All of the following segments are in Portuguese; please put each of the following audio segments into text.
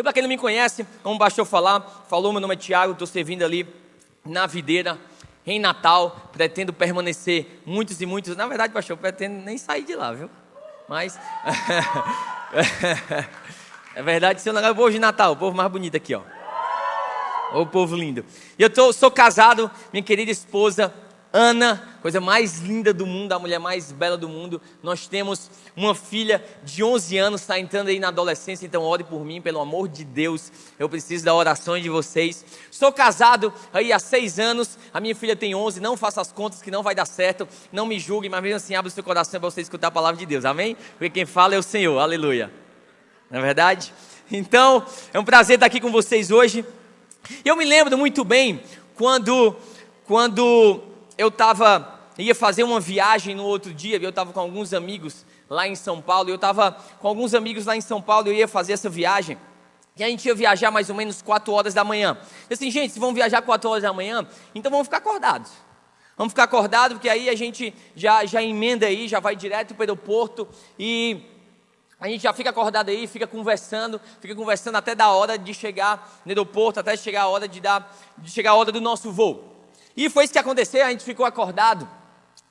E para quem não me conhece, como o pastor falou, meu nome é Tiago, estou servindo ali na videira, em Natal, pretendo permanecer muitos e muitos, na verdade, pastor, eu pretendo nem sair de lá, viu? Mas, é verdade, seu lugar é o povo de Natal, o povo mais bonito aqui, ó. Ô povo lindo. E eu sou casado, minha querida esposa Ana, coisa mais linda do mundo, a mulher mais bela do mundo. Nós temos uma filha de 11 anos, está entrando aí na adolescência, então ore por mim, pelo amor de Deus, eu preciso da oração de vocês. Sou casado aí há 6 anos, a minha filha tem 11, não faça as contas que não vai dar certo, não me julgue, mas mesmo assim abre o seu coração para você escutar a palavra de Deus, amém? Porque quem fala é o Senhor, aleluia. Não é verdade? Então, é um prazer estar aqui com vocês hoje. Eu me lembro muito bem quando eu ia fazer uma viagem no outro dia, eu estava com alguns amigos lá em São Paulo, eu ia fazer essa viagem, e a gente ia viajar mais ou menos 4 horas da manhã. Eu assim, gente, se vão viajar 4 horas da manhã, então vamos ficar acordados. Vamos ficar acordados, porque aí a gente já emenda aí, já vai direto para o aeroporto, e a gente já fica acordado aí, fica conversando até da hora de chegar no aeroporto, até chegar a hora chegar a hora do nosso voo. E foi isso que aconteceu, a gente ficou acordado,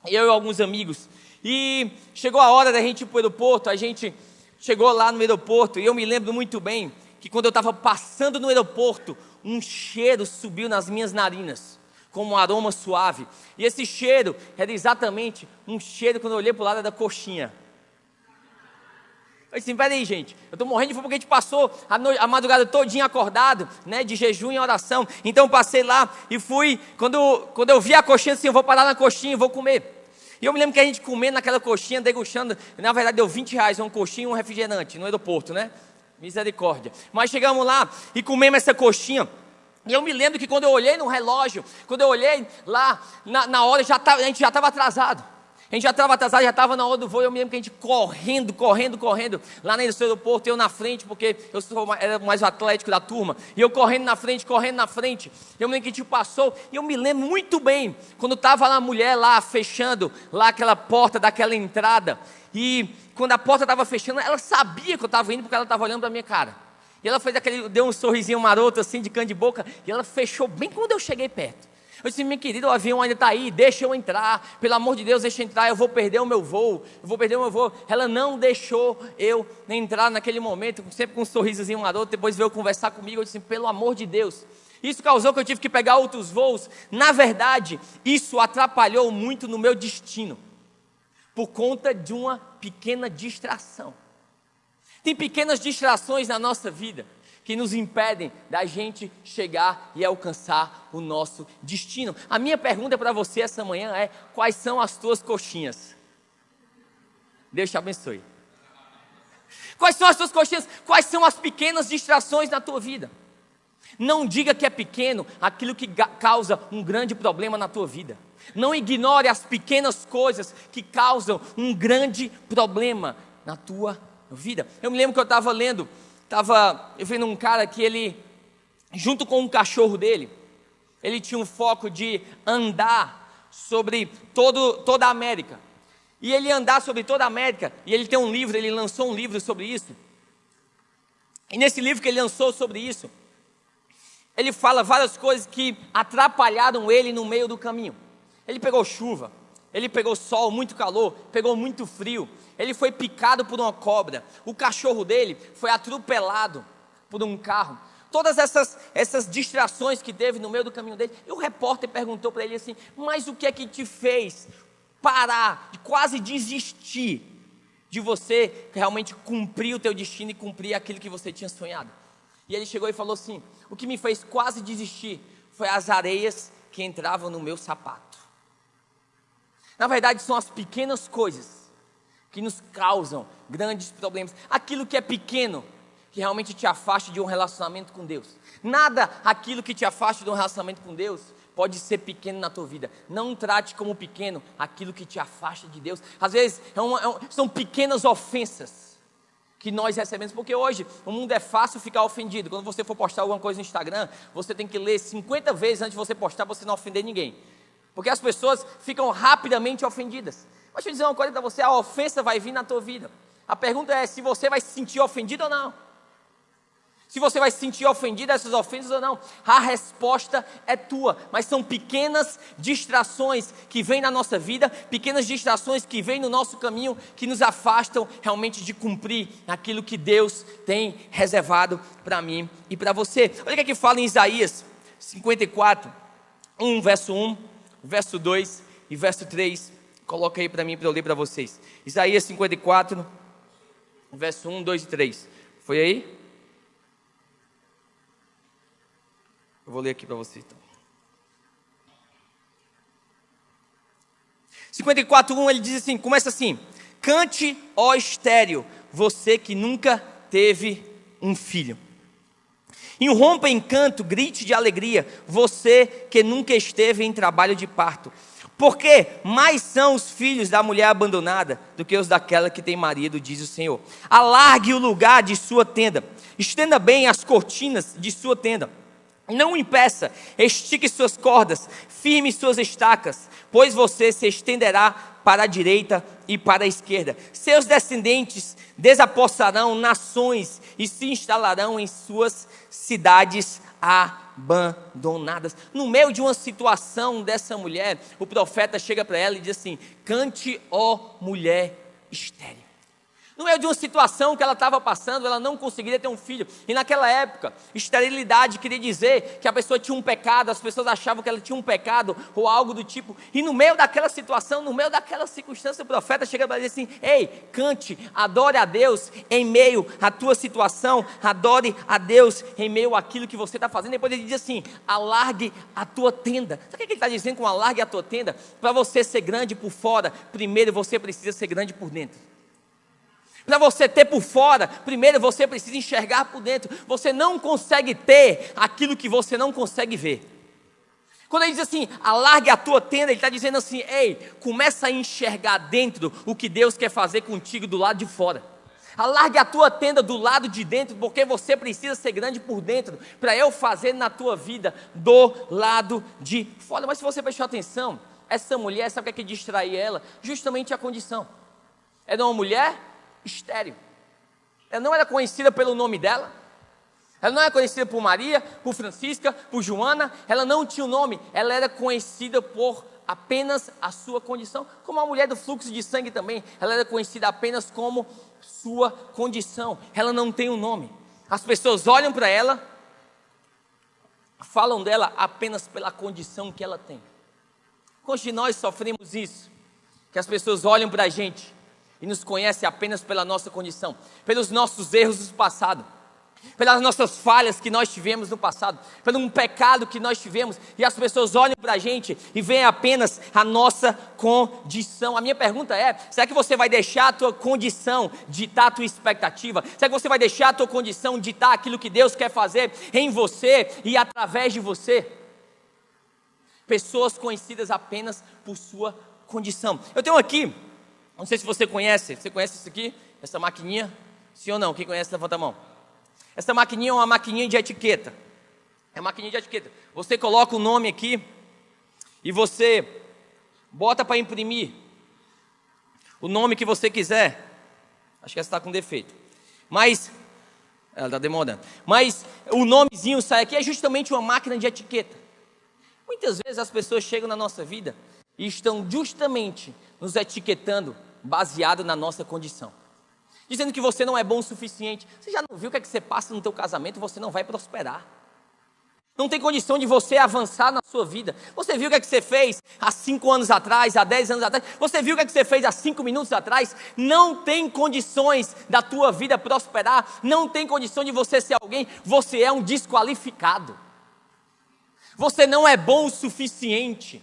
eu e alguns amigos, e chegou a hora da gente ir para o aeroporto, a gente chegou lá no aeroporto, e eu me lembro muito bem, que quando eu estava passando no aeroporto, um cheiro subiu nas minhas narinas, como um aroma suave, e esse cheiro era exatamente um cheiro quando eu olhei para o lado da coxinha. Eu disse, peraí gente, eu estou morrendo de fome porque a gente passou a madrugada todinha acordado, né, de jejum e oração. Então eu passei lá e fui, quando eu vi a coxinha, assim, eu vou parar na coxinha e vou comer. E eu me lembro que a gente comendo naquela coxinha, degustando, na verdade deu R$20 uma coxinha e um refrigerante no aeroporto, né, misericórdia. Mas chegamos lá e comemos essa coxinha. E eu me lembro que quando eu olhei no relógio, quando eu olhei lá na hora, a gente já estava atrasado. A gente já estava atrasado, já estava na hora do voo. Eu me lembro que a gente correndo, lá no aeroporto, eu na frente, porque eu era mais o atlético da turma, e eu correndo na frente, eu me lembro que a gente passou, e eu me lembro muito bem, quando estava a mulher lá, fechando, lá aquela porta daquela entrada, e quando a porta estava fechando, ela sabia que eu estava indo, porque ela estava olhando para a minha cara, e ela deu um sorrisinho maroto, assim, de canto de boca, e ela fechou bem quando eu cheguei perto. Eu disse, minha querida, o avião ainda está aí, deixa eu entrar, pelo amor de Deus, deixa eu entrar, eu vou perder o meu voo. Ela não deixou eu entrar naquele momento, sempre com um sorrisozinho maroto, depois veio conversar comigo, eu disse, pelo amor de Deus. Isso causou que eu tive que pegar outros voos. Na verdade, isso atrapalhou muito no meu destino, por conta de uma pequena distração. Tem pequenas distrações na nossa vida, que nos impedem da gente chegar e alcançar o nosso destino. A minha pergunta para você essa manhã é, quais são as tuas coxinhas? Deus te abençoe. Quais são as tuas coxinhas? Quais são as pequenas distrações na tua vida? Não diga que é pequeno aquilo que causa um grande problema na tua vida. Não ignore as pequenas coisas que causam um grande problema na tua vida. Eu me lembro que eu estava eu vendo um cara que ele, junto com um cachorro dele, ele tinha um foco de andar sobre toda a América. E ele andar sobre toda a América, e ele tem um livro, ele lançou um livro sobre isso. E nesse livro que ele lançou sobre isso, ele fala várias coisas que atrapalharam ele no meio do caminho. Ele pegou chuva, ele pegou sol, muito calor, pegou muito frio. Ele foi picado por uma cobra. O cachorro dele foi atropelado por um carro. Todas essas distrações que teve no meio do caminho dele. E o repórter perguntou para ele assim, mas o que é que te fez parar, de quase desistir de você realmente cumprir o teu destino e cumprir aquilo que você tinha sonhado? E ele chegou e falou assim, o que me fez quase desistir foi as areias que entravam no meu sapato. Na verdade, são as pequenas coisas que nos causam grandes problemas. Aquilo que é pequeno, que realmente te afasta de um relacionamento com Deus. Nada aquilo que te afasta de um relacionamento com Deus pode ser pequeno na tua vida. Não trate como pequeno aquilo que te afasta de Deus. Às vezes são pequenas ofensas que nós recebemos, porque hoje o mundo é fácil ficar ofendido. Quando você for postar alguma coisa no Instagram, você tem que ler 50 vezes antes de você postar, para você não ofender ninguém. Porque as pessoas ficam rapidamente ofendidas. Mas deixa eu dizer uma coisa para você, a ofensa vai vir na tua vida. A pergunta é se você vai se sentir ofendido ou não. Se você vai se sentir ofendido a essas ofensas ou não, a resposta é tua. Mas são pequenas distrações que vêm na nossa vida, pequenas distrações que vêm no nosso caminho, que nos afastam realmente de cumprir aquilo que Deus tem reservado para mim e para você. Olha o que fala em Isaías 54, verso 1, verso 2 e verso 3. Coloca aí para mim, para eu ler para vocês. Isaías 54, verso 1, 2 e 3. Foi aí? Eu vou ler aqui para você então. 54:1 ele diz assim, começa assim: cante, ó estéril, você que nunca teve um filho. Irrompa em canto, grite de alegria, você que nunca esteve em trabalho de parto. Porque mais são os filhos da mulher abandonada do que os daquela que tem marido, diz o Senhor. Alargue o lugar de sua tenda, estenda bem as cortinas de sua tenda. Não impeça, estique suas cordas, firme suas estacas, pois você se estenderá para a direita e para a esquerda. Seus descendentes desapossarão nações e se instalarão em suas cidades abandonadas. No meio de uma situação dessa mulher, o profeta chega para ela e diz assim: cante, ó mulher estéril. No meio de uma situação que ela estava passando, ela não conseguiria ter um filho. E naquela época, esterilidade queria dizer que a pessoa tinha um pecado, as pessoas achavam que ela tinha um pecado ou algo do tipo. E no meio daquela situação, no meio daquela circunstância, o profeta chega para ela e diz assim: ei, cante, adore a Deus em meio à tua situação, adore a Deus em meio àquilo que você está fazendo. Depois ele diz assim: alargue a tua tenda. Sabe o que ele está dizendo com alargue a tua tenda? Para você ser grande por fora, primeiro você precisa ser grande por dentro. Para você ter por fora, primeiro você precisa enxergar por dentro. Você não consegue ter aquilo que você não consegue ver. Quando ele diz assim, alargue a tua tenda, ele está dizendo assim: ei, começa a enxergar dentro o que Deus quer fazer contigo do lado de fora. Alargue a tua tenda do lado de dentro, porque você precisa ser grande por dentro, para eu fazer na tua vida do lado de fora. Mas se você prestar atenção, essa mulher, sabe o que é que distrai ela? Justamente a condição. Era uma mulher estéril. Ela não era conhecida pelo nome dela, ela não era conhecida por Maria, por Francisca, por Joana, ela não tinha um nome, ela era conhecida por apenas a sua condição, como a mulher do fluxo de sangue também, ela era conhecida apenas como sua condição, ela não tem um nome. As pessoas olham para ela, falam dela apenas pela condição que ela tem. Quantos de nós sofremos isso? Que as pessoas olham para a gente e nos conhece apenas pela nossa condição, pelos nossos erros do passado, pelas nossas falhas que nós tivemos no passado, pelo um pecado que nós tivemos, e as pessoas olham para a gente e veem apenas a nossa condição. A minha pergunta é: será que você vai deixar a tua condição ditar a tua expectativa? Será que você vai deixar a tua condição ditar aquilo que Deus quer fazer em você e através de você? Pessoas conhecidas apenas por sua condição. Eu tenho aqui, não sei se você conhece isso aqui? Essa maquininha? Sim ou não? Quem conhece, levanta a mão. Essa maquininha é uma maquininha de etiqueta. É uma maquininha de etiqueta. Você coloca o nome aqui e você bota para imprimir o nome que você quiser. Acho que essa está com defeito. Mas, ela está demorando. Mas o nomezinho sai aqui, é justamente uma máquina de etiqueta. Muitas vezes as pessoas chegam na nossa vida e estão justamente nos etiquetando baseado na nossa condição, dizendo que você não é bom o suficiente. Você já não viu o que é que você passa no teu casamento? Você não vai prosperar, não tem condição de você avançar na sua vida. Você viu o que é que você fez há 5 anos atrás, há 10 anos atrás? Você viu o que é que você fez há 5 minutos atrás? Não tem condições da tua vida prosperar, não tem condição de você ser alguém. Você é um desqualificado, você não é bom o suficiente.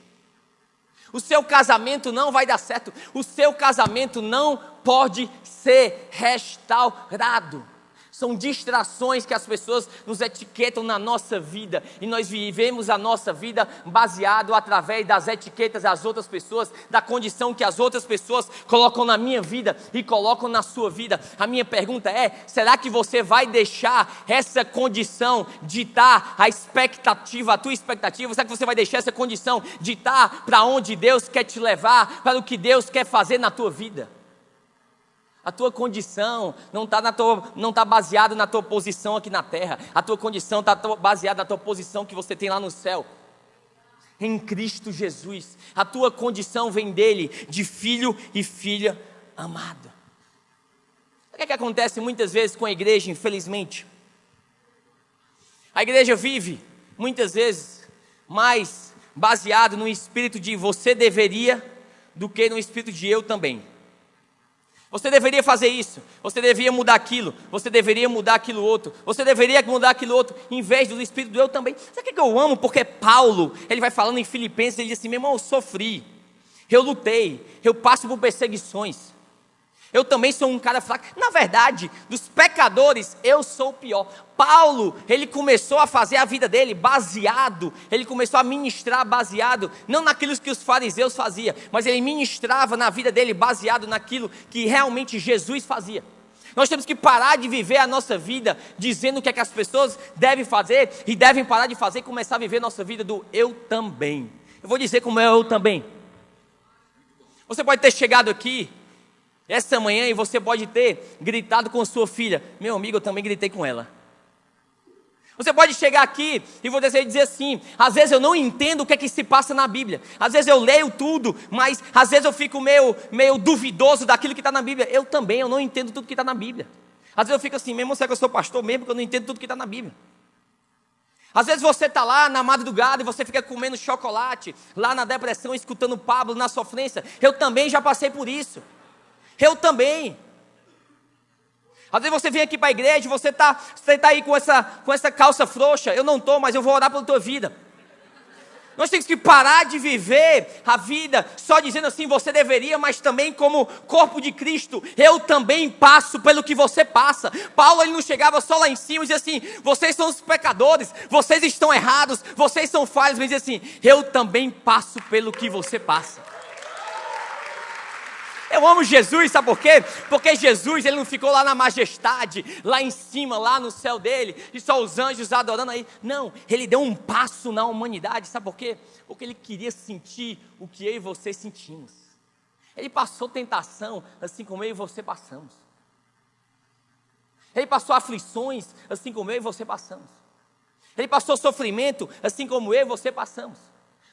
O seu casamento não vai dar certo. O seu casamento não pode ser restaurado. São distrações que as pessoas nos etiquetam na nossa vida. E nós vivemos a nossa vida baseado através das etiquetas das outras pessoas, da condição que as outras pessoas colocam na minha vida e colocam na sua vida. A minha pergunta é: será que você vai deixar essa condição ditar a expectativa, a tua expectativa? Será que você vai deixar essa condição ditar para onde Deus quer te levar, para o que Deus quer fazer na tua vida? A tua condição não está baseada na tua posição aqui na terra. A tua condição está baseada na tua posição que você tem lá no céu. Em Cristo Jesus. A tua condição vem dele, de filho e filha amado. O que acontece muitas vezes com a igreja, infelizmente? A igreja vive, muitas vezes, mais baseado no espírito de você deveria, do que no espírito de eu também. Você deveria fazer isso, você deveria mudar aquilo, você deveria mudar aquilo outro, você deveria mudar aquilo outro, em vez do espírito do eu também. Sabe o que eu amo? Porque Paulo, ele vai falando em Filipenses, ele diz assim: meu irmão, eu sofri, eu lutei, eu passo por perseguições, eu também sou um cara fraco. Na verdade, dos pecadores, eu sou o pior. Paulo, ele começou a fazer a vida dele baseado, ele começou a ministrar baseado, não naquilo que os fariseus faziam, mas ele ministrava na vida dele baseado naquilo que realmente Jesus fazia. Nós temos que parar de viver a nossa vida dizendo o que é que as pessoas devem fazer, e devem parar de fazer e começar a viver a nossa vida do eu também. Eu vou dizer como é eu também. Você pode ter chegado aqui essa manhã e você pode ter gritado com sua filha: meu amigo, eu também gritei com ela. Você pode chegar aqui e você dizer assim: às vezes eu não entendo o que é que se passa na Bíblia, às vezes eu leio tudo, mas às vezes eu fico meio duvidoso daquilo que está na Bíblia. Eu também, eu não entendo tudo que está na Bíblia. Às vezes eu fico assim: mesmo será que eu sou pastor mesmo, que eu não entendo tudo que está na Bíblia. Às vezes você está lá na madrugada e você fica comendo chocolate, lá na depressão, escutando Pablo na sofrência. Eu também já passei por isso. Eu também. Às vezes você vem aqui para a igreja e você tá aí com essa calça frouxa. Eu não estou, mas eu vou orar pela tua vida. Nós temos que parar de viver a vida só dizendo assim: você deveria, mas também como corpo de Cristo, eu também passo pelo que você passa. Paulo, ele não chegava só lá em cima e dizia assim: vocês são os pecadores, vocês estão errados, vocês são falhos, mas dizia assim: eu também passo pelo que você passa. Eu amo Jesus, sabe por quê? Porque Jesus, ele não ficou lá na majestade, lá em cima, lá no céu dele, e só os anjos adorando aí. Não, ele deu um passo na humanidade, sabe por quê? Porque ele queria sentir o que eu e você sentimos. Ele passou tentação, assim como eu e você passamos. Ele passou aflições, assim como eu e você passamos. Ele passou sofrimento, assim como eu e você passamos.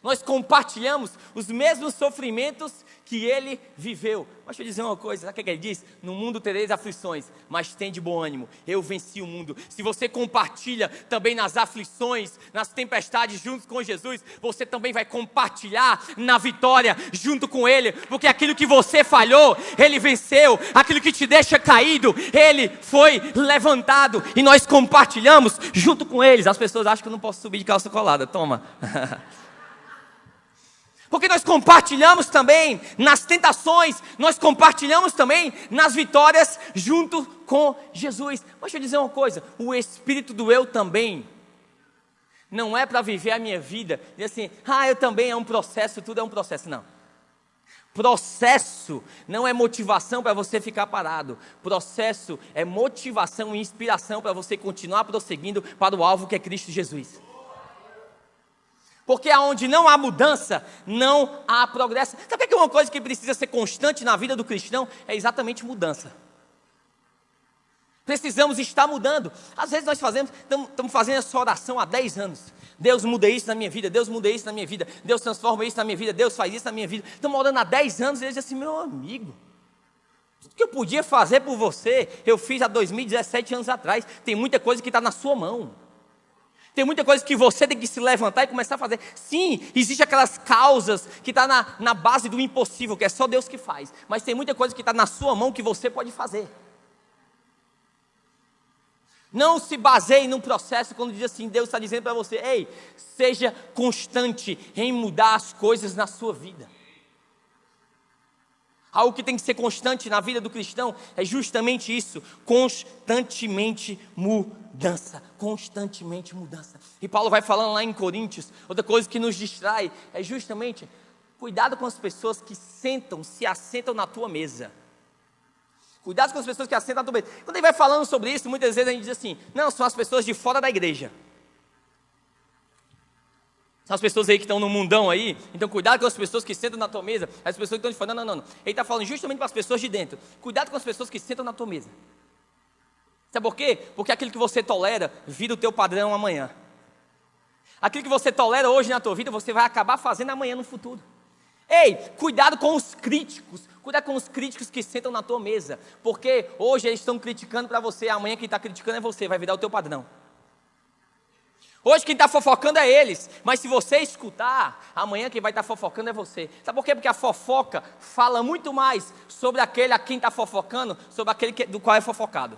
Nós compartilhamos os mesmos sofrimentos que ele viveu. Mas deixa eu dizer uma coisa, sabe o que ele diz? No mundo tereis aflições, mas tem de bom ânimo, eu venci o mundo. Se você compartilha também nas aflições, nas tempestades junto com Jesus, você também vai compartilhar na vitória junto com ele, porque aquilo que você falhou, ele venceu. Aquilo que te deixa caído, ele foi levantado, e nós compartilhamos junto com eles. As pessoas acham que eu não posso subir de calça colada, toma. Porque nós compartilhamos também nas tentações, nós compartilhamos também nas vitórias junto com Jesus. Mas deixa eu dizer uma coisa: o espírito do eu também não é para viver a minha vida e assim: eu também, é um processo, tudo é um processo. Não. Processo não é motivação para você ficar parado. Processo é motivação e inspiração para você continuar prosseguindo para o alvo que é Cristo Jesus. Porque aonde não há mudança, não há progresso. Sabe o que é uma coisa que precisa ser constante na vida do cristão? É exatamente mudança. Precisamos estar mudando. Às vezes nós estamos fazendo essa oração há 10 anos. Deus muda isso na minha vida, Deus muda isso na minha vida, Deus transforma isso na minha vida, Deus faz isso na minha vida. Estamos orando há 10 anos e ele diz assim: meu amigo, tudo que eu podia fazer por você, eu fiz há 2017 anos atrás. Tem muita coisa que está na sua mão. Tem muita coisa que você tem que se levantar e começar a fazer. Sim, existe aquelas causas que está na base do impossível, que é só Deus que faz. Mas tem muita coisa que está na sua mão que você pode fazer. Não se baseie num processo quando diz assim: Deus está dizendo para você: ei, seja constante em mudar as coisas na sua vida. Algo que tem que ser constante na vida do cristão é justamente isso: constantemente mudança, constantemente mudança. E Paulo vai falando lá em Coríntios, outra coisa que nos distrai é justamente cuidado com as pessoas que se assentam na tua mesa. Cuidado com as pessoas que assentam na tua mesa. Quando ele vai falando sobre isso, muitas vezes a gente diz assim: não, são as pessoas de fora da igreja. São as pessoas aí que estão no mundão aí, então cuidado com as pessoas que sentam na tua mesa, as pessoas que estão te falando, não. Ele está falando justamente para as pessoas de dentro, cuidado com as pessoas que sentam na tua mesa. Sabe por quê? Porque aquilo que você tolera vira o teu padrão amanhã. Aquilo que você tolera hoje na tua vida, você vai acabar fazendo amanhã no futuro. Ei, cuidado com os críticos que sentam na tua mesa, porque hoje eles estão criticando para você, amanhã quem está criticando é você, vai virar o teu padrão. Hoje quem está fofocando é eles, mas se você escutar, amanhã quem vai estar fofocando é você. Sabe por quê? Porque a fofoca fala muito mais sobre aquele a quem está fofocando, sobre aquele do qual é fofocado.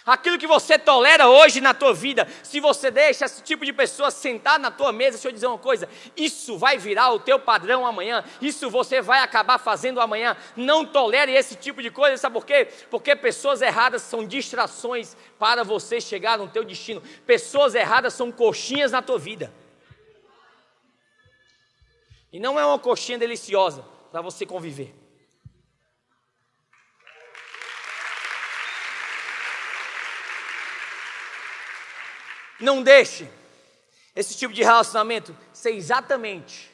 Aquilo que você tolera hoje na tua vida, se você deixa esse tipo de pessoa sentar na tua mesa, deixa eu dizer uma coisa, isso vai virar o teu padrão amanhã, isso você vai acabar fazendo amanhã. Não tolere esse tipo de coisa, sabe por quê? Porque pessoas erradas são distrações para você chegar no teu destino. Pessoas erradas são coxinhas na tua vida. E não é uma coxinha deliciosa para você conviver. Não deixe esse tipo de relacionamento ser exatamente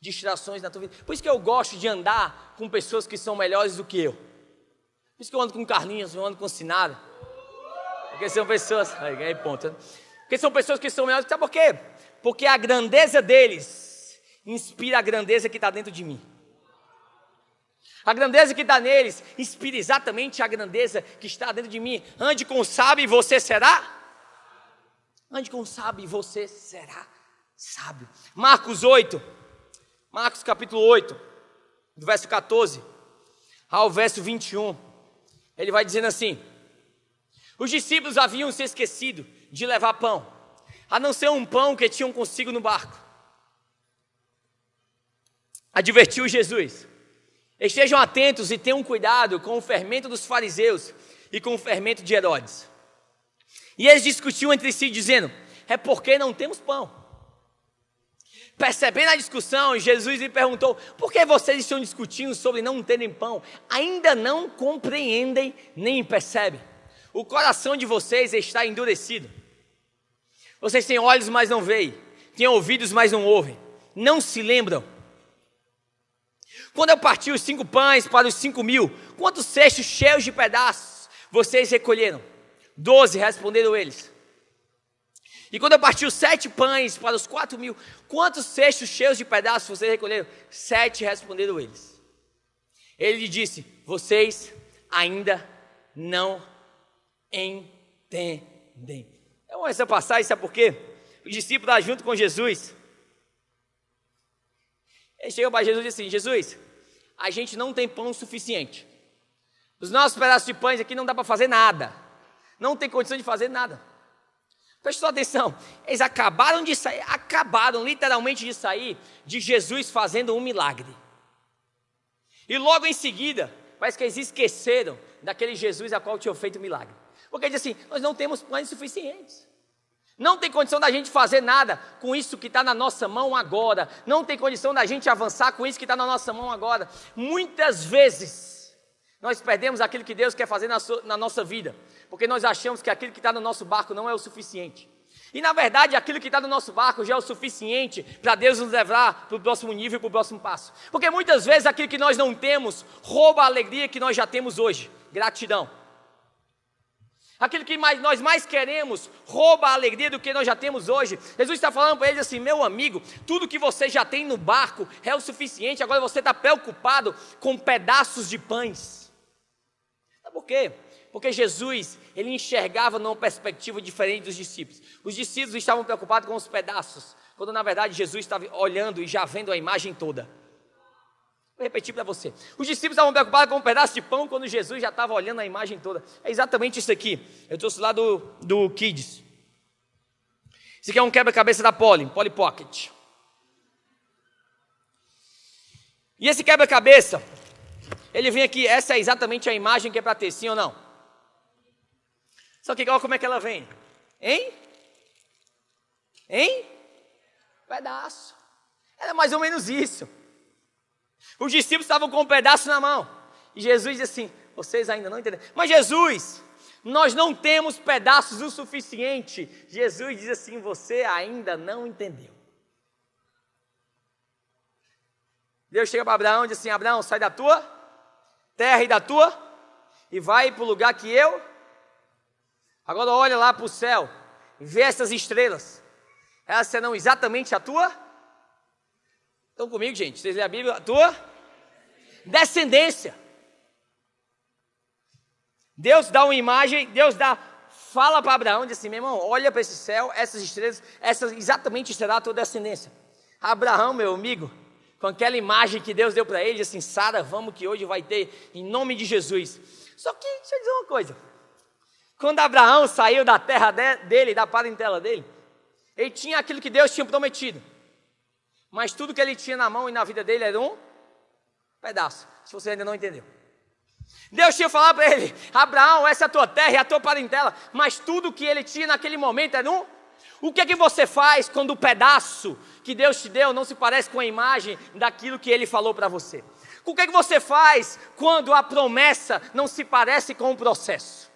distrações na tua vida. Por isso que eu gosto de andar com pessoas que são melhores do que eu. Por isso que eu ando com Carlinhos, eu ando com Sinara. Porque são pessoas... Aí, ganhei ponto. Né? Porque são pessoas que são melhores. Sabe por quê? Porque a grandeza deles inspira a grandeza que está dentro de mim. A grandeza que está neles inspira exatamente a grandeza que está dentro de mim. Ande com o sábio e você será... Ande com sábio e você será sábio. Marcos capítulo 8, do verso 14 ao verso 21. Ele vai dizendo assim: os discípulos haviam se esquecido de levar pão, a não ser um pão que tinham consigo no barco. Advertiu Jesus: estejam atentos e tenham cuidado com o fermento dos fariseus e com o fermento de Herodes. E eles discutiam entre si, dizendo: é porque não temos pão. Percebendo a discussão, Jesus lhe perguntou: por que vocês estão discutindo sobre não terem pão? Ainda não compreendem nem percebem? O coração de vocês está endurecido. Vocês têm olhos, mas não veem, têm ouvidos, mas não ouvem. Não se lembram? Quando eu parti os 5 pães para os 5.000, quantos cestos cheios de pedaços vocês recolheram? 12, responderam eles. E quando eu parti os 7 pães para os 4.000, quantos cestos cheios de pedaços vocês recolheram? 7, responderam eles. Ele lhe disse: vocês ainda não entendem. Eu amo essa passagem, sabe por quê? O discípulo está junto com Jesus. Ele chega para Jesus e diz assim: Jesus, a gente não tem pão suficiente. Os nossos pedaços de pães aqui não dá para fazer nada. Não tem condição de fazer nada. Preste sua atenção. Eles acabaram literalmente de sair de Jesus fazendo um milagre. E logo em seguida, parece que eles esqueceram daquele Jesus a qual tinham feito o milagre. Porque ele diz assim: nós não temos pães suficientes. Não tem condição da gente fazer nada com isso que está na nossa mão agora. Não tem condição da gente avançar com isso que está na nossa mão agora. Muitas vezes nós perdemos aquilo que Deus quer fazer na nossa vida, porque nós achamos que aquilo que está no nosso barco não é o suficiente. E na verdade aquilo que está no nosso barco já é o suficiente para Deus nos levar para o próximo nível, para o próximo passo. Porque muitas vezes aquilo que nós não temos rouba a alegria que nós já temos hoje. Gratidão. Aquilo que nós mais queremos rouba a alegria do que nós já temos hoje. Jesus está falando para eles assim: meu amigo, tudo que você já tem no barco é o suficiente. Agora você está preocupado com pedaços de pães. Sabe por quê? Porque Jesus, ele enxergava numa perspectiva diferente dos discípulos. Os discípulos estavam preocupados com os pedaços, quando na verdade Jesus estava olhando e já vendo a imagem toda. Vou repetir para você. Os discípulos estavam preocupados com um pedaço de pão, quando Jesus já estava olhando a imagem toda. É exatamente isso aqui. Eu trouxe lá do Kids. Isso aqui é um quebra-cabeça da Polly Pocket. E esse quebra-cabeça, ele vem aqui, essa é exatamente a imagem que é para ter, sim ou não? Só que olha como é que ela vem. Hein? Pedaço. Era mais ou menos isso. Os discípulos estavam com um pedaço na mão. E Jesus diz assim: vocês ainda não entenderam. Mas Jesus, nós não temos pedaços o suficiente. Jesus diz assim: você ainda não entendeu. Deus chega para Abraão e diz assim: Abraão, sai da tua terra e da tua, e vai para o lugar que eu. Agora olha lá para o céu, vê essas estrelas, elas serão exatamente a tua. Estão comigo, gente? Vocês lêem a Bíblia? A tua descendência. Deus dá uma imagem, fala para Abraão, diz assim: meu irmão, olha para esse céu, essas estrelas, essas exatamente será a tua descendência. Abraão, meu amigo, com aquela imagem que Deus deu para ele, diz assim: Sara, vamos que hoje vai ter, em nome de Jesus. Só que, deixa eu dizer uma coisa, quando Abraão saiu da terra dele, da parentela dele, ele tinha aquilo que Deus tinha prometido, mas tudo que ele tinha na mão e na vida dele era um pedaço, se você ainda não entendeu. Deus tinha falado para ele: Abraão, essa é a tua terra e a tua parentela, mas tudo que ele tinha naquele momento era um. O que é que você faz quando o pedaço que Deus te deu não se parece com a imagem daquilo que Ele falou para você? O que é que você faz quando a promessa não se parece com o processo?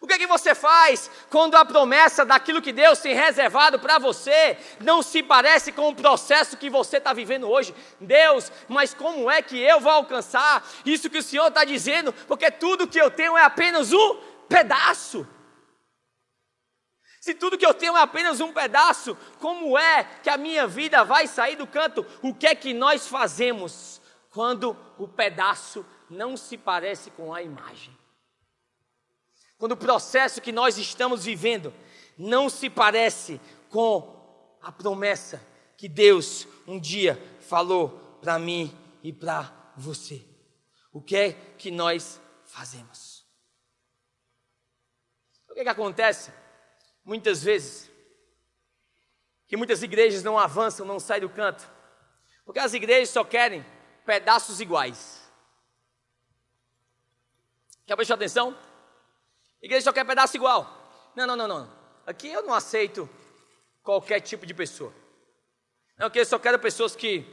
O que é que você faz quando a promessa daquilo que Deus tem reservado para você não se parece com o processo que você está vivendo hoje? Deus, mas como é que eu vou alcançar isso que o Senhor está dizendo? Porque tudo que eu tenho é apenas um pedaço. Se tudo que eu tenho é apenas um pedaço, como é que a minha vida vai sair do canto? O que é que nós fazemos quando o pedaço não se parece com a imagem? Quando o processo que nós estamos vivendo não se parece com a promessa que Deus um dia falou para mim e para você. O que é que nós fazemos? O que é que acontece? Muitas vezes, que muitas igrejas não avançam, não saem do canto, porque as igrejas só querem pedaços iguais. Quer prestar atenção? A igreja só quer pedaço igual. Não. Aqui eu não aceito qualquer tipo de pessoa. Não, aqui eu só quero pessoas que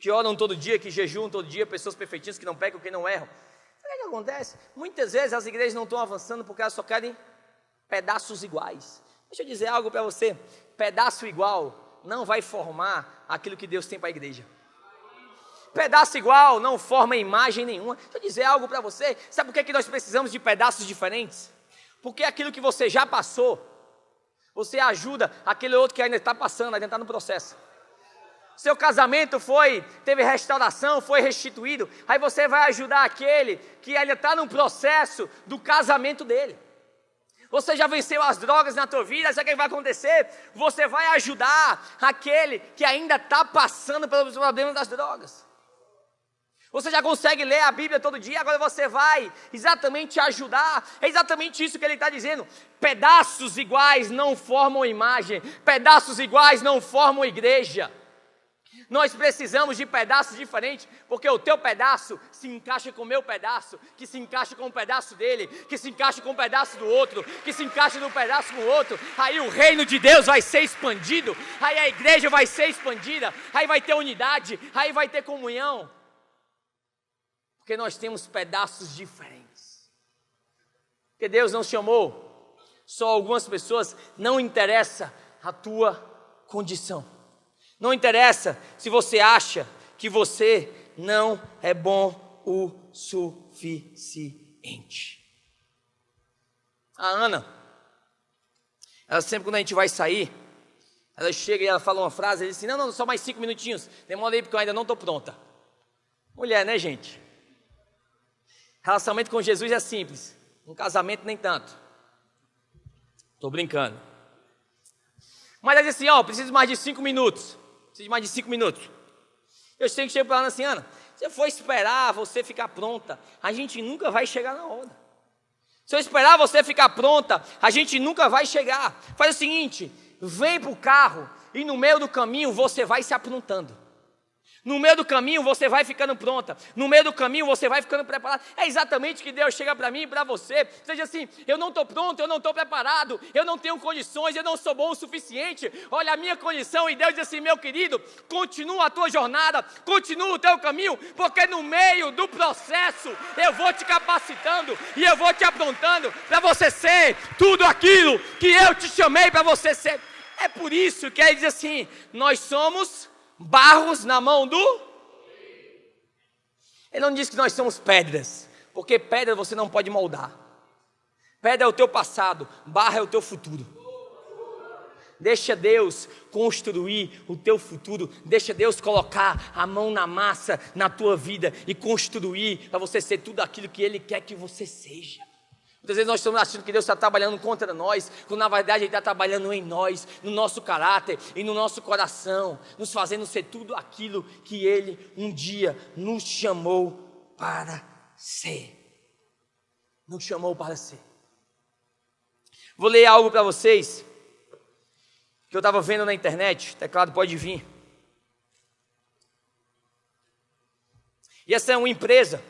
oram todo dia, que jejuam todo dia, pessoas perfeitinhas, que não pecam, que não erram. Sabe o que acontece? Muitas vezes as igrejas não estão avançando porque elas só querem pedaços iguais. Deixa eu dizer algo para você: pedaço igual não vai formar aquilo que Deus tem para a igreja. Pedaço igual não forma imagem nenhuma. Deixa eu dizer algo para você: sabe por que nós precisamos de pedaços diferentes? Porque aquilo que você já passou, você ajuda aquele outro que ainda está passando, ainda está no processo. Seu casamento teve restauração, foi restituído, aí você vai ajudar aquele que ainda está no processo do casamento dele. Você já venceu as drogas na tua vida, sabe o que vai acontecer? Você vai ajudar aquele que ainda está passando pelos problemas das drogas. Você já consegue ler a Bíblia todo dia, agora você vai exatamente ajudar. É exatamente isso que ele está dizendo. Pedaços iguais não formam imagem, pedaços iguais não formam igreja. Nós precisamos de pedaços diferentes, porque o teu pedaço se encaixa com o meu pedaço, que se encaixa com o pedaço dele, que se encaixa com o pedaço do outro, que se encaixa no pedaço com o outro. Aí o reino de Deus vai ser expandido, aí a igreja vai ser expandida, aí vai ter unidade, aí vai ter comunhão. Porque nós temos pedaços diferentes. Porque Deus não chamou só algumas pessoas, não interessa a tua condição. Não interessa se você acha que você não é bom o suficiente. A Ana, ela sempre quando a gente vai sair, ela chega e ela fala uma frase, ela diz assim: não, só mais 5 minutinhos, demora aí porque eu ainda não estou pronta. Mulher, né, gente? Relacionamento com Jesus é simples, um casamento nem tanto. Estou brincando. Mas ela diz assim: preciso de mais de 5 minutos. Preciso de mais de 5 minutos. Eu tenho que chegar para ela assim: Ana, se eu for esperar você ficar pronta, a gente nunca vai chegar na hora. Se eu esperar você ficar pronta, a gente nunca vai chegar. Faz o seguinte, vem para o carro e no meio do caminho você vai se aprontando. No meio do caminho você vai ficando pronta. No meio do caminho você vai ficando preparado. É exatamente que Deus chega para mim e para você. Seja assim: eu não estou pronto, eu não estou preparado, eu não tenho condições, eu não sou bom o suficiente. Olha a minha condição, e Deus diz assim: meu querido, continua a tua jornada, continua o teu caminho, porque no meio do processo eu vou te capacitando e eu vou te aprontando para você ser tudo aquilo que eu te chamei para você ser. É por isso que ele diz assim: nós somos barros na mão do... Ele não diz que nós somos pedras, porque pedra você não pode moldar. Pedra é o teu passado, barro é o teu futuro. Deixa Deus construir o teu futuro. Deixa Deus colocar a mão na massa na tua vida e construir para você ser tudo aquilo que Ele quer que você seja. Muitas vezes nós estamos achando que Deus está trabalhando contra nós, quando na verdade Ele está trabalhando em nós, no nosso caráter e no nosso coração, nos fazendo ser tudo aquilo que Ele um dia nos chamou para ser. Nos chamou para ser. Vou ler algo para vocês que eu estava vendo na internet, o teclado pode vir. E essa é uma empresa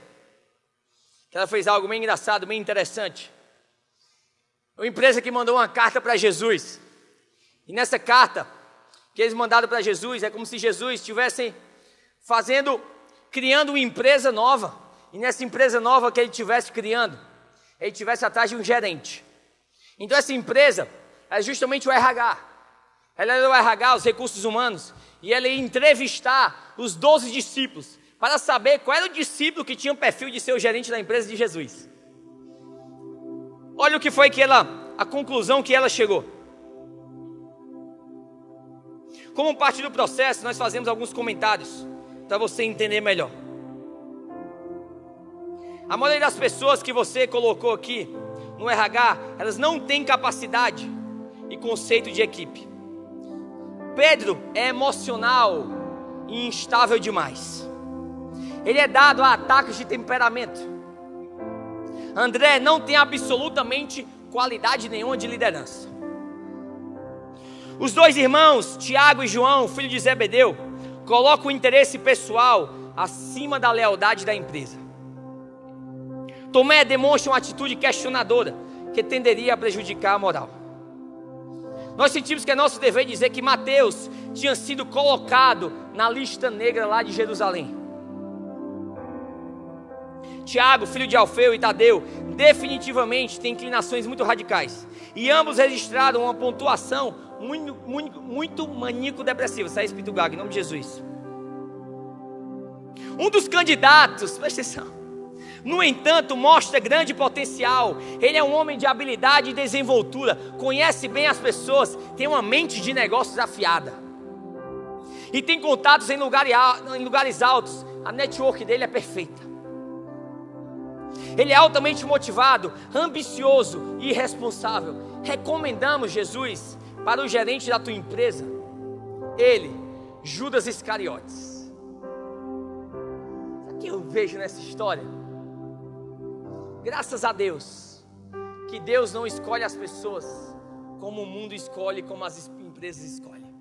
que ela fez algo bem engraçado, bem interessante. Uma empresa que mandou uma carta para Jesus. E nessa carta que eles mandaram para Jesus, é como se Jesus estivesse criando uma empresa nova. E nessa empresa nova que ele estivesse criando, ele estivesse atrás de um gerente. Então essa empresa é justamente o RH. Ela era o RH, os recursos humanos, e ela ia entrevistar os 12 discípulos, para saber qual era o discípulo que tinha o perfil de ser o gerente da empresa de Jesus. Olha o que foi a conclusão que ela chegou. Como parte do processo, nós fazemos alguns comentários, para você entender melhor. A maioria das pessoas que você colocou aqui no RH, elas não têm capacidade e conceito de equipe. Pedro é emocional e instável demais. Ele é dado a ataques de temperamento. André não tem absolutamente qualidade nenhuma de liderança. Os dois irmãos, Tiago e João, filho de Zebedeu, colocam o interesse pessoal acima da lealdade da empresa. Tomé demonstra uma atitude questionadora que tenderia a prejudicar a moral. Nós sentimos que é nosso dever dizer que Mateus tinha sido colocado na lista negra lá de Jerusalém. Tiago, filho de Alfeu, e Tadeu definitivamente têm inclinações muito radicais. E ambos registraram uma pontuação muito maníaco-depressiva. Sai escrito Gag, em nome de Jesus. Um dos candidatos, presta atenção, no entanto, mostra grande potencial. Ele é um homem de habilidade e desenvoltura, conhece bem as pessoas, tem uma mente de negócios afiada e tem contatos em lugares altos. A network dele é perfeita. Ele é altamente motivado, ambicioso e responsável. Recomendamos Jesus para o gerente da tua empresa. Ele, Judas Iscariotes. O que eu vejo nessa história? Graças a Deus, que Deus não escolhe as pessoas como o mundo escolhe, como as empresas escolhem.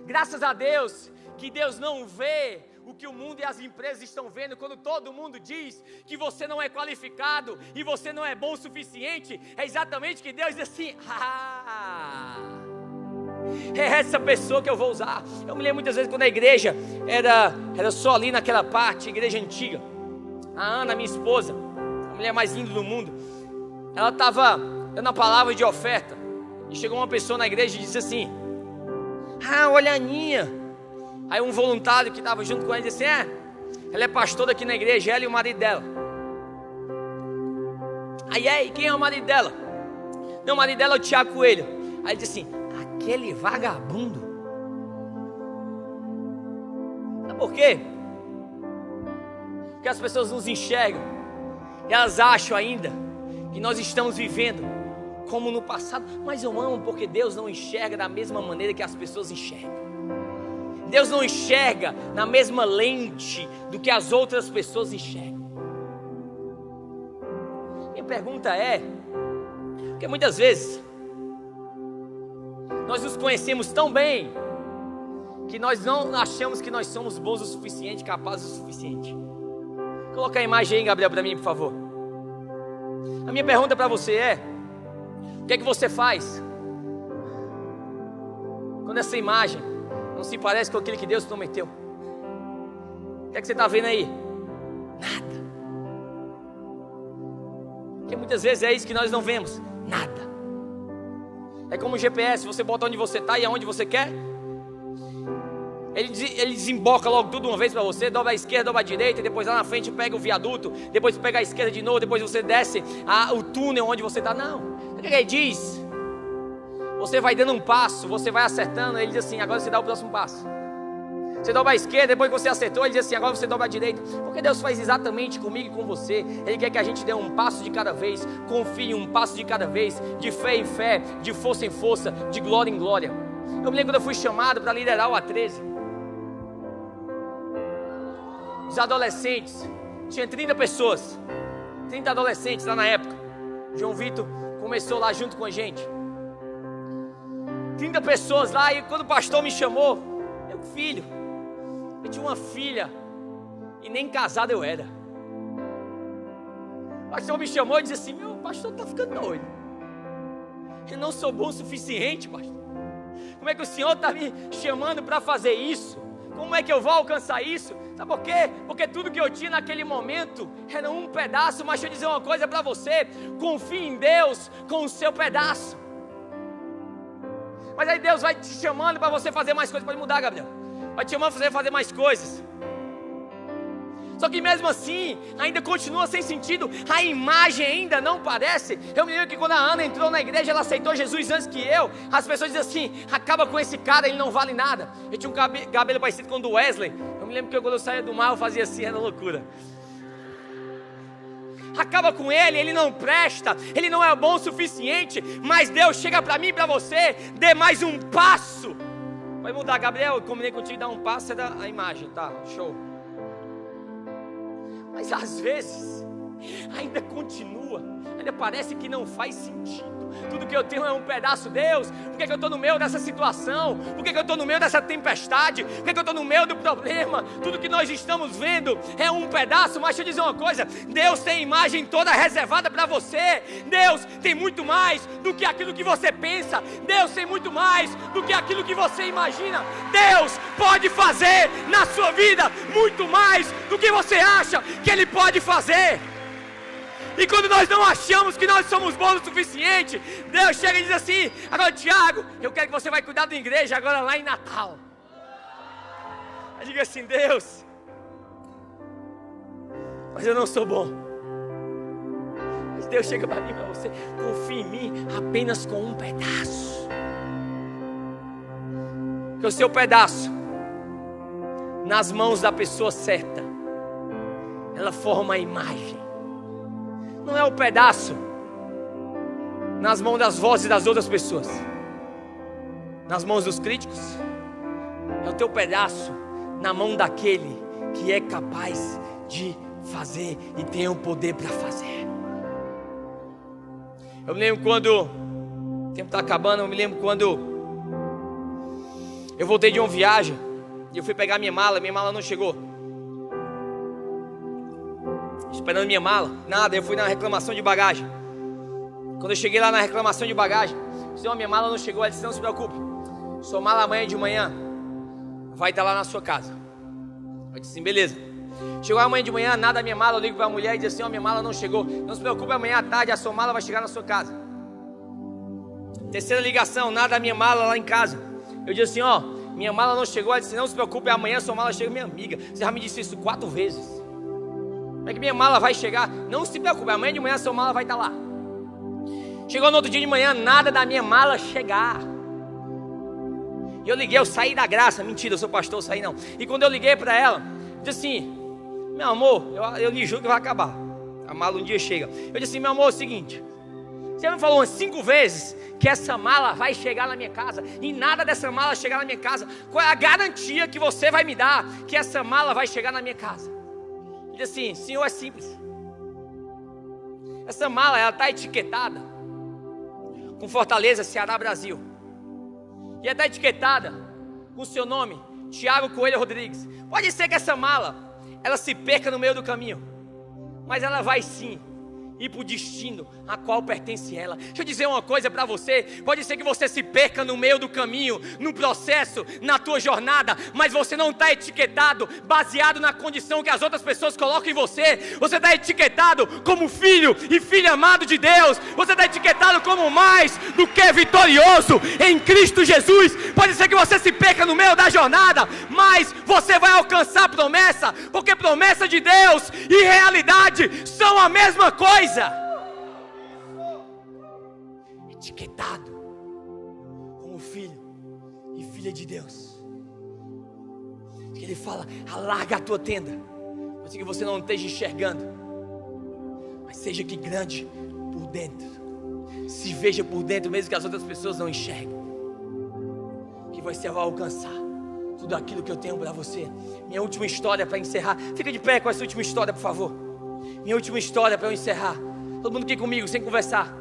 Graças a Deus, que Deus não vê o que o mundo e as empresas estão vendo, quando todo mundo diz que você não é qualificado e você não é bom o suficiente. É exatamente que Deus diz assim: é essa pessoa que eu vou usar. Eu me lembro muitas vezes quando a igreja era só ali naquela parte, igreja antiga. A Ana, minha esposa, a mulher mais linda do mundo, ela estava dando a palavra de oferta, e chegou uma pessoa na igreja e disse assim: olha a Aninha. Aí um voluntário que estava junto com ela disse assim: ela é pastora aqui na igreja, ela e o marido dela. Aí, quem é o marido dela? Não, o marido dela é o Tiago Coelho. Aí ele disse assim: aquele vagabundo. Sabe por quê? Porque as pessoas nos enxergam e elas acham ainda que nós estamos vivendo como no passado. Mas eu amo porque Deus não enxerga da mesma maneira que as pessoas enxergam. Deus não enxerga na mesma lente do que as outras pessoas enxergam. Minha pergunta é, porque muitas vezes nós nos conhecemos tão bem que nós não achamos que nós somos bons o suficiente, capazes o suficiente. Coloca a imagem aí, Gabriel, para mim, por favor. A minha pergunta para você é: o que é que você faz quando essa imagem não se parece com aquilo que Deus prometeu? O que é que você está vendo aí? Nada. Porque muitas vezes é isso que nós não vemos. Nada. É como o GPS, você bota onde você está e aonde você quer. Ele desemboca logo tudo uma vez para você, dobra a esquerda, dobra a direita, depois lá na frente pega o viaduto, depois pega a esquerda de novo, depois você desce o túnel onde você está. Não, o que ele diz? Você vai dando um passo, você vai acertando, ele diz assim, agora você dá o próximo passo. Você dobra a esquerda, depois que você acertou, ele diz assim, agora você dobra a direita. Porque Deus faz exatamente comigo e com você. Ele quer que a gente dê um passo de cada vez, confie em um passo de cada vez, de fé em fé, de força em força, de glória em glória. Eu me lembro quando eu fui chamado para liderar o A13. Os adolescentes, tinha 30 pessoas, 30 adolescentes lá na época. João Vitor começou lá junto com a gente. 30 pessoas lá, e quando o pastor me chamou, meu filho, eu tinha uma filha e nem casado eu era. O pastor me chamou e disse assim, meu pastor está ficando doido. Eu não sou bom o suficiente, pastor. Como é que o senhor está me chamando para fazer isso? Como é que eu vou alcançar isso? Sabe por quê? Porque tudo que eu tinha naquele momento era um pedaço. Mas deixa eu dizer uma coisa para você, confie em Deus com o seu pedaço. Mas aí Deus vai te chamando para você fazer mais coisas. Pode mudar, Gabriel. Vai te chamando para você fazer mais coisas. Só que mesmo assim, ainda continua sem sentido. A imagem ainda não parece. Eu me lembro que quando a Ana entrou na igreja, ela aceitou Jesus antes que eu. As pessoas dizem assim, acaba com esse cara, ele não vale nada. Eu tinha um cabelo parecido com o do Wesley. Eu me lembro que quando eu saía do mar, eu fazia assim, era loucura. Acaba com ele, ele não presta, ele não é bom o suficiente. Mas Deus chega para mim e para você, dê mais um passo. Vai mudar, Gabriel, eu combinei contigo, dar um passo, é a imagem, tá, show. Mas às vezes, ainda continua, ainda parece que não faz sentido. Tudo que eu tenho é um pedaço, Deus. Por que eu estou no meio dessa situação? Por que eu estou no meio dessa tempestade? Por que eu estou no meio do problema? Tudo que nós estamos vendo é um pedaço. Mas deixa eu dizer uma coisa, Deus tem a imagem toda reservada para você. Deus tem muito mais do que aquilo que você pensa. Deus tem muito mais do que aquilo que você imagina. Deus pode fazer na sua vida muito mais do que você acha que Ele pode fazer. E quando nós não achamos que nós somos bons o suficiente, Deus chega e diz assim, agora Tiago, eu quero que você vai cuidar da igreja agora lá em Natal. Eu digo assim, Deus, mas eu não sou bom. Mas Deus chega para mim, para você, confia em mim apenas com um pedaço. Que o seu pedaço, nas mãos da pessoa certa, ela forma a imagem. Não é o pedaço nas mãos das vozes das outras pessoas, nas mãos dos críticos. É o teu pedaço na mão daquele que é capaz de fazer e tem o poder para fazer. Eu me lembro quando o tempo está acabando. Eu me lembro quando eu voltei de uma viagem e eu fui pegar minha mala não chegou. Esperando minha mala, nada, eu fui na reclamação de bagagem. Quando eu cheguei lá na reclamação de bagagem, disse, minha mala não chegou. Ela disse, não se preocupe, sua mala amanhã de manhã vai estar lá na sua casa. Eu disse assim, beleza. Chegou amanhã de manhã, nada, minha mala, eu ligo para a mulher e diz assim, minha mala não chegou. Não se preocupe, amanhã à tarde a sua mala vai chegar na sua casa. Terceira ligação, nada, a minha mala lá em casa. Eu disse assim, minha mala não chegou. Ela disse, não se preocupe, amanhã a sua mala chega. Minha amiga, você já me disse isso 4 vezes. Como é que minha mala vai chegar? Não se preocupe, amanhã de manhã a sua mala vai estar lá. Chegou no outro dia de manhã, nada da minha mala chegar. E eu liguei, eu saí da graça. Mentira, eu sou pastor, eu saí não. E quando eu liguei para ela, disse assim, meu amor, eu lhe juro que vai acabar. A mala um dia chega. Eu disse assim, meu amor, é o seguinte, você me falou umas 5 vezes que essa mala vai chegar na minha casa, e nada dessa mala chegar na minha casa. Qual é a garantia que você vai me dar que essa mala vai chegar na minha casa? Ele disse assim, senhor, é simples. Essa mala, ela está etiquetada com Fortaleza, Ceará, Brasil. E ela está etiquetada com o seu nome, Tiago Coelho Rodrigues. Pode ser que essa mala, ela se perca no meio do caminho, mas ela vai sim e para o destino a qual pertence ela. Deixa eu dizer uma coisa para você: pode ser que você se perca no meio do caminho, no processo, na tua jornada, mas você não está etiquetado baseado na condição que as outras pessoas colocam em você. Você está etiquetado como filho e filha amado de Deus. Você está etiquetado como mais do que vitorioso em Cristo Jesus. Pode ser que você se perca no meio da jornada, mas você vai alcançar a promessa, porque promessa de Deus e realidade são a mesma coisa. Etiquetado como filho e filha de Deus. Ele fala: alarga a tua tenda, para que você não esteja enxergando, mas seja que grande por dentro, se veja por dentro, mesmo que as outras pessoas não enxerguem, que você vai alcançar tudo aquilo que eu tenho para você. Minha última história para encerrar. Fica de pé com essa última história, por favor. Minha última história para eu encerrar. Todo mundo aqui comigo, sem conversar.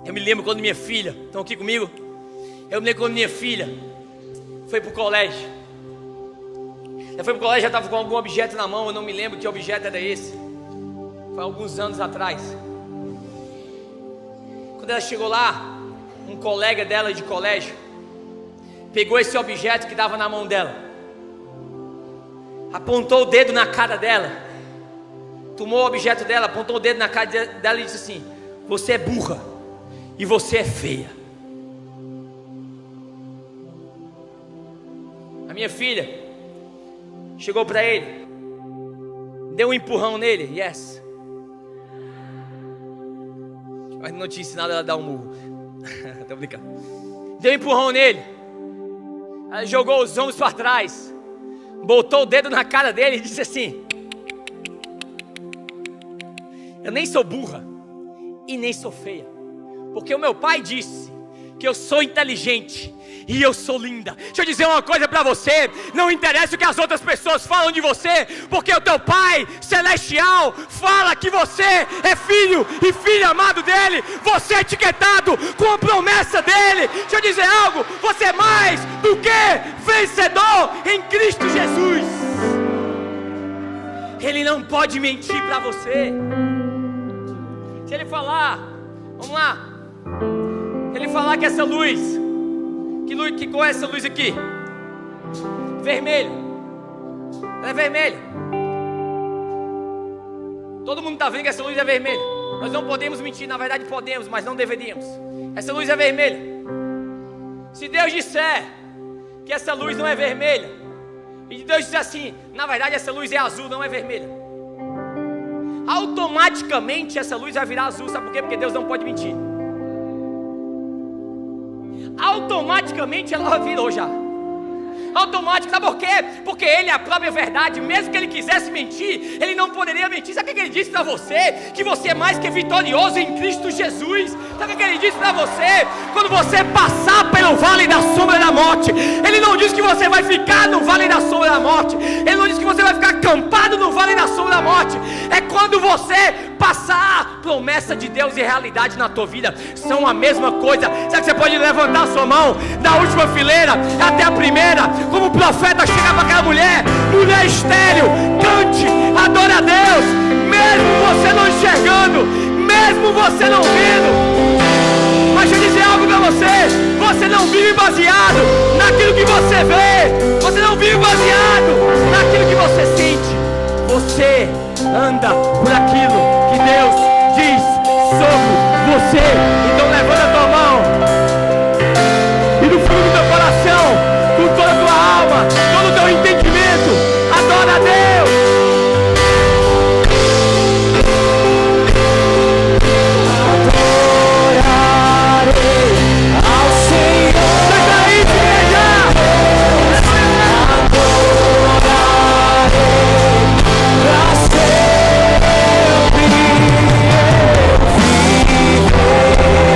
Eu me lembro quando minha filha, estão aqui comigo? Eu me lembro quando minha filha foi para o colégio. Ela foi para o colégio, já estava com algum objeto na mão. Eu não me lembro que objeto era esse. Foi alguns anos atrás. Quando ela chegou lá, um colega dela de colégio pegou esse objeto que estava na mão dela, apontou o dedo na cara dela, tomou o objeto dela, apontou o dedo na cara dela e disse assim: você é burra e você é feia. A minha filha chegou para ele, deu um empurrão nele, yes, mas não tinha ensinado ela a dar um murro. Tô brincando. Deu um empurrão nele, ela jogou os ombros para trás, botou o dedo na cara dele e disse assim: eu nem sou burra e nem sou feia, porque o meu pai disse que eu sou inteligente e eu sou linda. Deixa eu dizer uma coisa para você: não interessa o que as outras pessoas falam de você, porque o teu Pai Celestial fala que você é filho e filha amado dele. Você é etiquetado com a promessa dele. Deixa eu dizer algo: você é mais do que vencedor em Cristo Jesus. Ele não pode mentir para você. Se ele falar, vamos lá, ele falar que essa luz, que cor é essa luz aqui? Vermelho. Ela é vermelha. Todo mundo está vendo que essa luz é vermelha. Nós não podemos mentir, na verdade podemos, mas não deveríamos. Essa luz é vermelha. Se Deus disser que essa luz não é vermelha, e Deus disser assim: na verdade essa luz é azul, não é vermelha, automaticamente essa luz vai virar azul. Sabe por quê? Porque Deus não pode mentir. Automaticamente ela virou já. Automático, sabe por quê? Porque Ele é a própria verdade. Mesmo que Ele quisesse mentir, Ele não poderia mentir. Sabe o que Ele disse para você? Que você é mais que vitorioso em Cristo Jesus. Sabe o que Ele disse para você? Quando você passar pelo vale da sombra da morte, Ele não diz que você vai ficar no vale da sombra da morte. Ele não diz que você vai ficar acampado no vale da sombra da morte. É quando você passar. Promessa de Deus e realidade na tua vida são a mesma coisa. Será que você pode levantar a sua mão da última fileira até a primeira, como o profeta chega para aquela mulher estéril? Cante, adore a Deus, mesmo você não enxergando, mesmo você não vendo. Mas deixa eu dizer algo para você: você não vive baseado naquilo que você vê, você não vive baseado naquilo que você sente. Você anda por aquilo que Deus diz sobre você. Então levanta a tua mão e no fundo do teu coração, com toda a tua alma, todo o teu entendimento, adora a Deus. Yeah.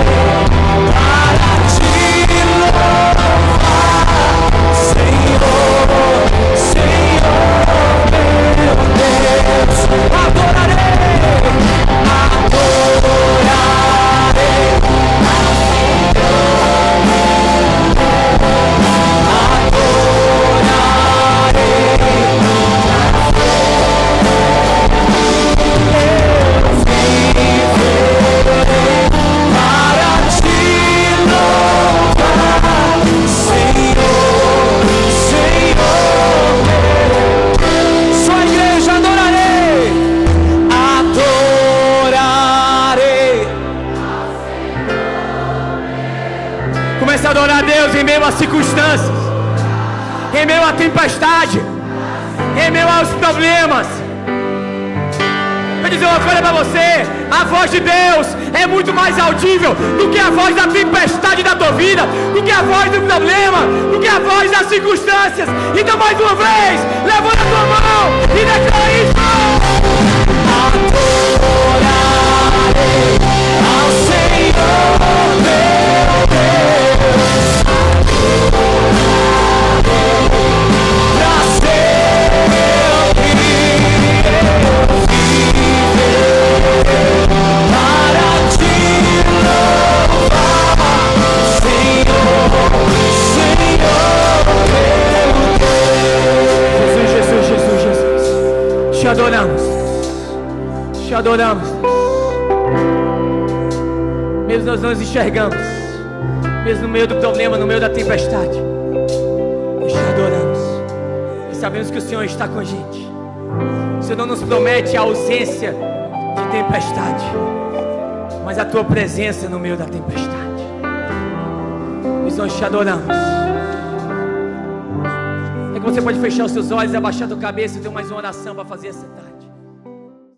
Comece a adorar a Deus em meio às circunstâncias, em meio à tempestade, em meio aos problemas. Vou dizer uma coisa para você: a voz de Deus é muito mais audível do que a voz da tempestade da tua vida, do que a voz do problema, do que a voz das circunstâncias. Então, mais uma vez, levanta a tua mão e declara isso. Adorarei ao Senhor meu Deus, adorarei pra ser o que para te louvar, Senhor, Senhor meu Deus. Jesus, Jesus, Jesus, te adoramos, te adoramos. Mesmo nós não nos enxergamos, mesmo no meio do problema, no meio da tempestade, nós te adoramos e sabemos que o Senhor está com a gente. O Senhor não nos promete a ausência de tempestade, mas a tua presença no meio da tempestade. Nós te adoramos. É que você pode fechar os seus olhos e abaixar a tua cabeça. Eu tenho mais uma oração para fazer essa tarde.